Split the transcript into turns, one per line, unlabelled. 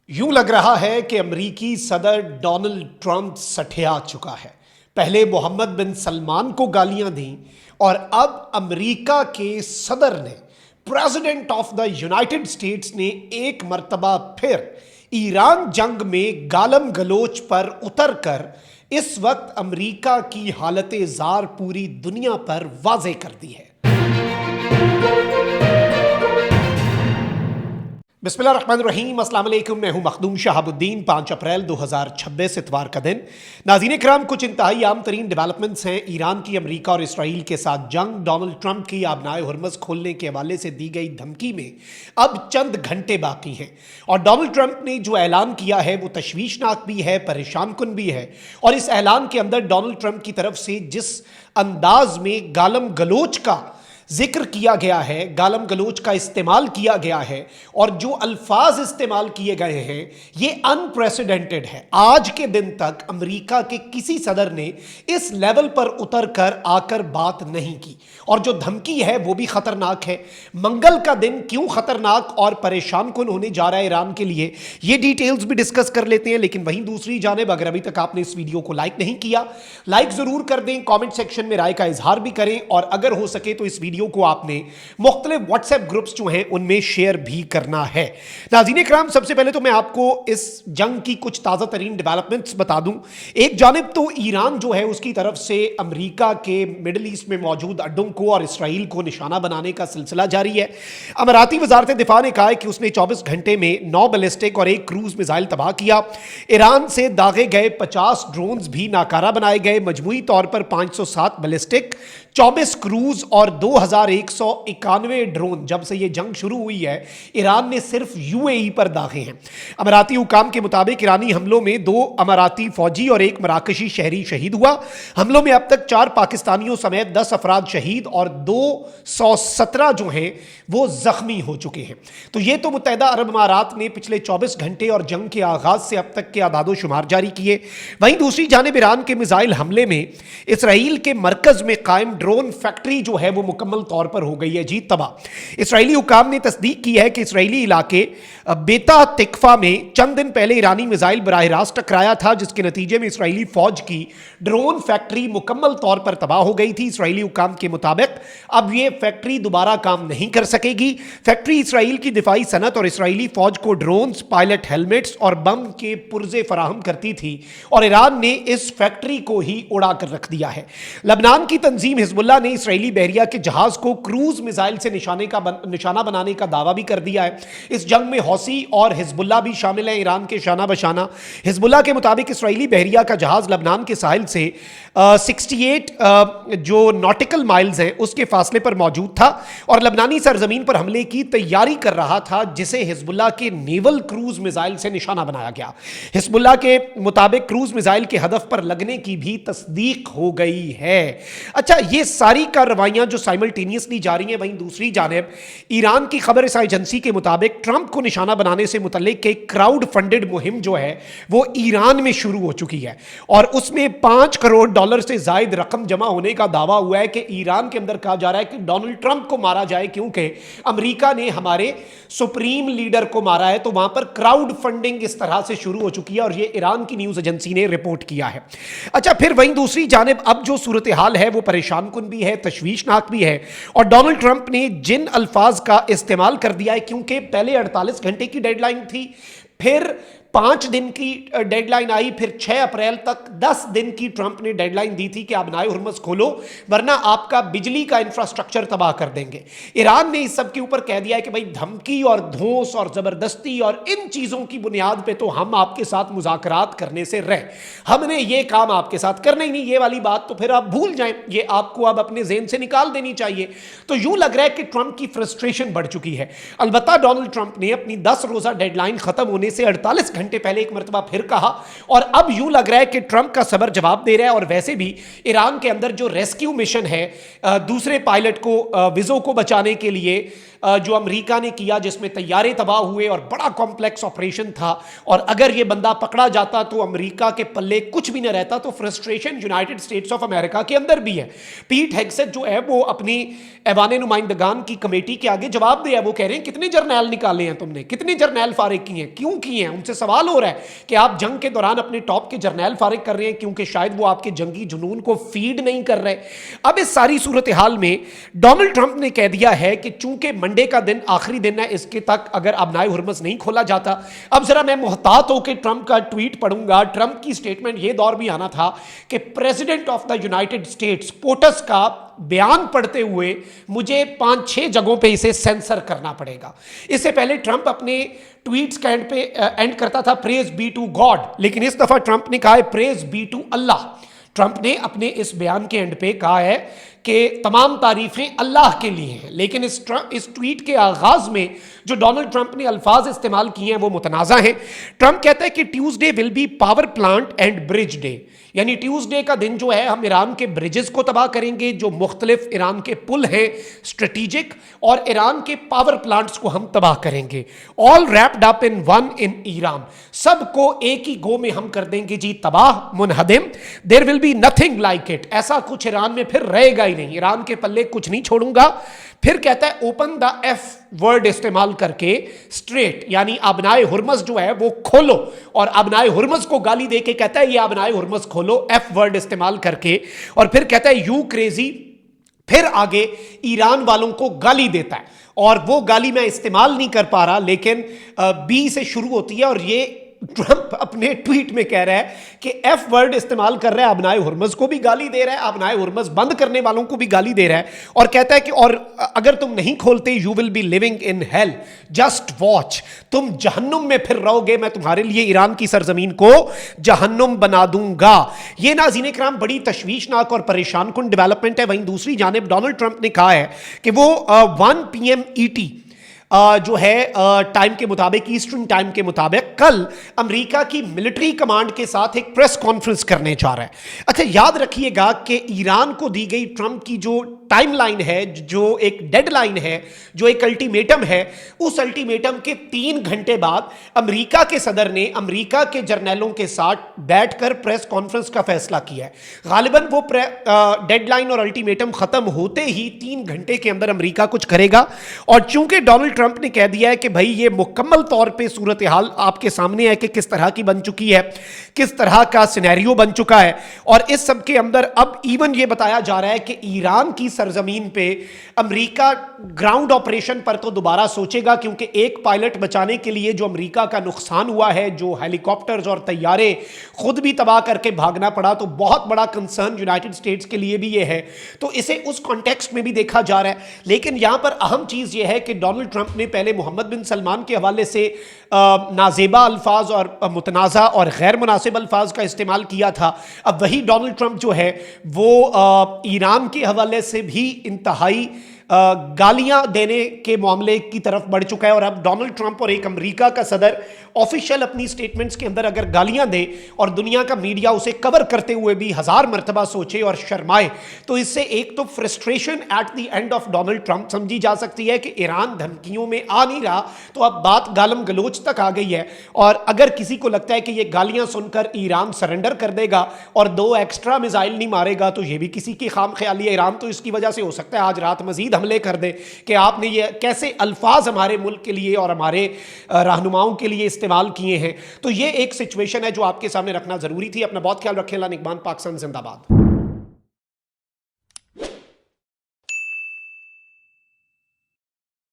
यूं लग रहा है कि अमरीकी सदर डोनाल्ड ट्रंप सठिया चुका है। पहले मोहम्मद बिन सलमान को गालियां दी और अब अमरीका के सदर ने, president of the United states ने एक मर्तबा फिर ईरान जंग में गालम गलोच पर उतरकर इस वक्त अमरीका की हालत जार पूरी दुनिया पर वाजे कर दी है। बिस्मिल्लाहिर्रहमानिर्रहीम, अस्सलाम वालेकुम। मैं हूं मखदूम शहाबुद्दीन। 5 अप्रैल 2026 इतवार का दिन। नाज़रीन किराम, कुछ इंतहाई आम तरीन डेवलपमेंट्स हैं ईरान की अमरीका और इसराइल के साथ जंग। डोनाल्ड ट्रंप की आबनाए हुर्मुज़ खोलने के हवाले से दी गई धमकी में अब चंद घंटे बाकी हैं और डोनाल्ड ट्रंप ने जो ऐलान किया है वो तशवीशनाक भी है, परेशान कुन भी है। और इस ऐलान के अंदर डोनाल्ड ट्रंप की तरफ से जिस अंदाज में गालम गलोच का जिक्र किया गया है, गालम गलोच का इस्तेमाल किया गया है और जो अल्फाज इस्तेमाल किए गए हैं, ये अनप्रेसिडेंटेड है। आज के दिन तक अमेरिका के किसी सदर ने इस लेवल पर उतर कर आकर बात नहीं की और जो धमकी है वो भी खतरनाक है। मंगल का दिन क्यों खतरनाक और परेशान कुन होने जा रहा है ईरान के लिए, ये डिटेल्स भी डिस्कस कर लेते हैं। लेकिन वहीं दूसरी जानिब अगर अभी तक आपने इस वीडियो को लाइक नहीं किया, लाइक जरूर कर दें, कॉमेंट सेक्शन में राय का इजहार भी करें और अगर हो सके तो इस वीडियो को आपने मुख्तलिफ व्हाट्सएप ग्रुप्स जो हैं उनमें शेयर भी करना है। नाज़रीन इकराम, सबसे पहले तो मैं आपको इस जंग की कुछ ताज़ा तरीन डेवलपमेंट्स बता दूं। एक जानिब तो ईरान जो है उसकी तरफ से अमेरिका के मिडल ईस्ट में मौजूद अड्डों को और इसराइल को निशाना बनाने का सिलसिला जारी है। अमाराती वजारत दिफा ने कहा है कि उसने 24 घंटे में 9 बैलिस्टिक और 1 क्रूज मिसाइल तबाह किया। ईरान से दागे गए 50 ड्रोन्स भी नाकारा बनाए गए। मजमूई तौर पर 507 बैलिस्टिक, 24 क्रूज और 2191 ड्रोन जब से ये जंग शुरू हुई है ईरान ने सिर्फ यूएई पर दागे हैं। अमाराती हुकाम के मुताबिक ईरानी हमलों में 2 अमाराती फौजी और 1 मराकशी शहरी शहीद हुआ। हमलों में अब तक 4 पाकिस्तानियों समेत 10 अफराद शहीद और 217 जो हैं वो जख्मी हो चुके हैं। तो ये तो मुत्तहिदा अरब अमारात ने पिछले 24 घंटे और जंग के आगाज से अब तक के आदादो शुमार जारी किए। वहीं दूसरी जानिब ईरान के मिसाइल हमले में इसराइल के मरकज में कायम ड्रोन फैक्ट्री जो है वो मुकम्मल तौर पर हो गई है जी तबाह। इसराइली हुकाम ने तस्दीक की है कि इसराइली इलाके बेता तिकफा में चंद दिन पहले ईरानी मिसाइल बराह रास्त टकराया था, जिसके नतीजे में इसराइली फौज की ड्रोन फैक्ट्री मुकम्मल तौर पर तबाह हो गई थी। इसराइली हुकाम के मुताबिक अब ये फैक्ट्री दोबारा काम नहीं कर सकेगी। फैक्ट्री इसराइल की दिफाई सनत और इसराइली फौज को ड्रोन्स, पायलट हेलमेट्स और बम के पुर्जे फराहम करती थी और ईरान ने इस फैक्ट्री को ही उड़ा कर रख दिया है। लबनान की तंजीम हिजबुल्लाह ने इसराइली बहरिया के जहाज को क्रूज मिसाइल से निशाना बनाने का दावा भी कर दिया है। इस जंग में हौसी और हिजबुल्लाह भी शामिल है, ईरान के शाना बशाना। हिजबुल्लाह के मुताबिक इसराइली बहरिया का जहाज लबनान के साहिल से 68 जो नॉटिकल माइल्स हैं उसके फासले पर मौजूद था और लबनानी सरजमीन पर हमले की तैयारी कर रहा था, जिसे हिजबुल्लाह के नेवल क्रूज मिसाइल से निशाना बनाया गया। हिजबुल्लाह के मुताबिक क्रूज मिसाइल के हदफ पर लगने की भी तस्दीक हो गई है। अच्छा, ये सारी कार्रवाइयां जो साइमल्टेनियसली जारी हैं, वहीं दूसरी जानिब ईरान की खबर रसाई एजेंसी के मुताबिक ट्रंप को निशाना बनाने से मुतल्लिक एक क्राउड फंडेड मुहिम जो है वो ईरान में शुरू हो चुकी है और उसमें $5 करोड़ से जायद रकम जमा होने का दावा हुआ है कि ईरान के अंदर कहा जा रहा है कि डोनाल्ड ट्रंप को मारा जाए क्योंकि अमेरिका ने हमारे सुप्रीम लीडर को मारा है। तो वहां पर क्राउड फंडिंग इस तरह से शुरू हो चुकी है और ये ईरान की न्यूज एजेंसी ने रिपोर्ट किया है। अच्छा, फिर वहीं दूसरी जानिब अब जो सूरत हाल है वो परेशान कुन भी है, तशवीशनाक भी है और डोनाल्ड ट्रंप ने जिन अल्फाज का इस्तेमाल कर दिया है, क्योंकि पहले 48 घंटे की डेडलाइन थी, फिर 5 दिन की डेडलाइन आई, फिर 6 अप्रैल तक 10 दिन की ट्रंप ने डेडलाइन दी थी कि आप नाए हुर्मुज़ खोलो वरना आपका बिजली का इंफ्रास्ट्रक्चर तबाह कर देंगे। ईरान ने इस सब के ऊपर कह दिया है कि भाई धमकी और धौंस और जबरदस्ती और इन चीजों की बुनियाद पे तो हम आपके साथ मुज़ाकरात करने से रहे, हमने ये काम आपके साथ करना ही नहीं। ये वाली बात तो फिर आप भूल जाएं, ये आपको अब अपने ज़हन से निकाल देनी चाहिए। तो यूं लग रहा है कि ट्रंप की फ्रस्ट्रेशन बढ़ चुकी है। अलबत्ता डोनाल्ड ट्रंप ने अपनी 10 रोजा डेडलाइन खत्म होने से 48 घंटे पहले एक मरतबा फिर कहा और अब यूं लग रहा है कि ट्रंप का सबर जवाब दे रहा है। और वैसे भी ईरान के अंदर जो रेस्क्यू मिशन है दूसरे पायलट को विजो को बचाने के लिए जो अमेरिका ने किया, जिसमें तैयारे तबाह हुए और बड़ा कॉम्प्लेक्स ऑपरेशन था और अगर ये बंदा पकड़ा जाता तो अमेरिका के पल्ले कुछ भी न रहता। तो frustration United states of America के अंदर भी है। पीट हेग्सेथ जो है वो अपनी ऐवान नुमाइंदगान की कमेटी के आगे जवाब दिया, वो कह रहे हैं कितने जर्नैल निकाले हैं तुमने, कितने जर्नैल फारिग किए हैं, क्यों کیوں کی ہیں؟ ان سے سوال ہو رہا ہے کہ آپ جنگ کے دوران اپنے ٹاپ کے جرنیل فارغ کر رہے ہیں کیونکہ شاید وہ آپ کے جنگی جنون کو فیڈ نہیں کر رہے۔ اب اس ساری صورتحال میں ڈونلڈ ٹرمپ نے کہہ دیا ہے کہ چونکہ منڈے کا دن آخری دن ہے، اس کے تک اگر ابنائے ہرمز نہیں کھولا جاتا۔ اب ذرا میں محتاط ہو کہ ٹرمپ کا ٹویٹ پڑھوں گا۔ ٹرمپ کی سٹیٹمنٹ یہ دور بھی آنا تھا کہ president of the united states POTUS کا بیان پڑھتے ہوئے مجھے 5-6 جگہوں پہ اسے سینسر کرنا پڑے گا۔ اس سے پہلے ٹرمپ اپنے ٹویٹس کا اینڈ کرتا تھا پریز بی ٹو گاڈ، لیکن اس دفعہ ٹرمپ نے کہا ہے پریز بی ٹو اللہ۔ ٹرمپ نے اپنے اس بیان کے اینڈ پہ کہا ہے کہ تمام تعریفیں اللہ کے لیے ہیں، لیکن اس ٹویٹ کے آغاز میں جو ڈونلڈ ٹرمپ نے الفاظ استعمال کیے ہیں وہ متنازع ہیں۔ ٹرمپ کہتا ہے کہ Tuesday will be power plant and bridge day, یعنی ٹیوزڈے کا دن جو ہے ہم ایران کے برجز کو تباہ کریں گے، جو مختلف ایران کے پل ہیں اسٹریٹیجک، اور ایران کے پاور پلانٹس کو ہم تباہ کریں گے۔ آل ریپڈ اپ ان ون ان ایران، سب کو ایک ہی گو میں ہم کر دیں گے جی تباہ، منہدم۔ There will be nothing like it, ایسا کچھ ایران میں پھر رہے گا ہی نہیں، ایران کے پلے کچھ نہیں چھوڑوں گا۔ پھر کہتا ہے اوپن دا ایف ورڈ استعمال کر کے اسٹریٹ، یعنی ابنائے ہرمز جو ہے وہ کھولو، اور ابنائے ہرمز کو گالی دے کے کہتا ہے یہ ابنائے ہرمز کھولو، ایف ورڈ استعمال کر کے، اور پھر کہتا ہے یو کریزی۔ پھر آگے ایران والوں کو گالی دیتا ہے، اور وہ گالی میں استعمال نہیں کر پا رہا لیکن بی سے شروع ہوتی ہے، اور یہ ٹرمپ اپنے ٹویٹ میں کہہ رہا ہے کہ ایف ورڈ استعمال کر رہا ہے، ابنائے ہرمز کو بھی گالی دے رہا ہے، ابنائے ہرمز بند کرنے والوں کو بھی گالی دے رہا ہے، اور کہتا ہے کہ اور اگر تم نہیں کھولتے you will be living in hell just watch, تم جہنم میں پھر رہو گے، میں تمہارے لیے ایران کی سرزمین کو جہنم بنا دوں گا۔ یہ ناظرین کرام بڑی تشویشناک اور پریشان کن ڈیولپمنٹ ہے۔ وہیں دوسری جانب ڈونلڈ ٹرمپ نے کہا ہے کہ وہ 1 PM ET جو ہے ٹائم کے مطابق، ایسٹرن ٹائم کے مطابق، کل امریکہ کی ملٹری کمانڈ کے ساتھ ایک پریس کانفرنس کرنے جا رہا ہے۔ اچھا یاد رکھیے گا کہ ایران کو دی گئی ٹرمپ کی جو ٹائم لائن ہے، جو ایک ڈیڈ لائن ہے، جو ایک الٹیمیٹم ہے، اس الٹیمیٹم کے 3 گھنٹے بعد امریکہ کے صدر نے امریکہ کے جرنیلوں کے ساتھ بیٹھ کر پریس کانفرنس کا فیصلہ کیا ہے۔ غالباً وہ ڈیڈ لائن اور الٹیمیٹم ختم ہوتے ہی 3 گھنٹے کے اندر امریکہ کچھ کرے گا، اور چونکہ ڈونلڈ ٹرمپ نے کہہ دیا ہے کہ بھائی یہ مکمل طور پہ صورتحال آپ کے سامنے ہے کہ کس طرح کی بن چکی ہے، کس طرح کا سینیریو بن چکا ہے، اور اس سب کے اندر اب ایون یہ بتایا جا رہا ہے کہ ایران کی سرزمین پہ امریکہ گراؤنڈ آپریشن پر تو دوبارہ سوچے گا، کیونکہ ایک پائلٹ بچانے کے لیے جو امریکہ کا نقصان ہوا ہے، جو ہیلی کاپٹرز اور طیارے خود بھی تباہ کر کے بھاگنا پڑا، تو بہت بڑا کنسرن یونائٹڈ اسٹیٹس کے لیے بھی یہ ہے، تو اسے اس کانٹیکسٹ میں بھی دیکھا جا رہا ہے۔ لیکن یہاں پر اہم چیز یہ ہے کہ ڈونلڈ ٹرمپ نے پہلے محمد بن سلمان کے حوالے سے نازیبا الفاظ اور متنازع اور غیر مناسب الفاظ کا استعمال کیا تھا، اب وہی ڈونلڈ ٹرمپ جو ہے وہ ایران کے حوالے سے بھی انتہائی گالیاں دینے کے معاملے کی طرف بڑھ چکا ہے۔ اور اب ڈونلڈ ٹرمپ اور ایک امریکہ کا صدر آفیشیل اپنی سٹیٹمنٹس کے اندر اگر گالیاں دے اور دنیا کا میڈیا اسے کور کرتے ہوئے بھی 1000 مرتبہ سوچے اور شرمائے، تو اس سے ایک تو frustration at the end of Donald Trump سمجھی جا سکتی ہے کہ ایران دھمکیوں میں آ نہیں رہا، تو اب بات گالم گلوچ تک آ گئی ہے، اور اگر کسی کو لگتا ہے کہ یہ گالیاں سن کر ایران سرنڈر کر دے گا اور 2 ایکسٹرا میزائل نہیں مارے گا، تو یہ بھی کسی کی خام خیالی ہے۔ ایران تو اس کی وجہ سے ہو سکتا ہے آج رات مزید حملے کر دے کہ آپ نے یہ کیسے الفاظ ہمارے ملک کے لیے اور ہمارے رہنماؤں کے لیے استعمال کیے ہیں۔ تو یہ ایک سچویشن ہے جو آپ کے سامنے رکھنا ضروری تھی۔ اپنا بہت خیال رکھیں۔ اللہ نگہبان، پاکستان زندہ باد۔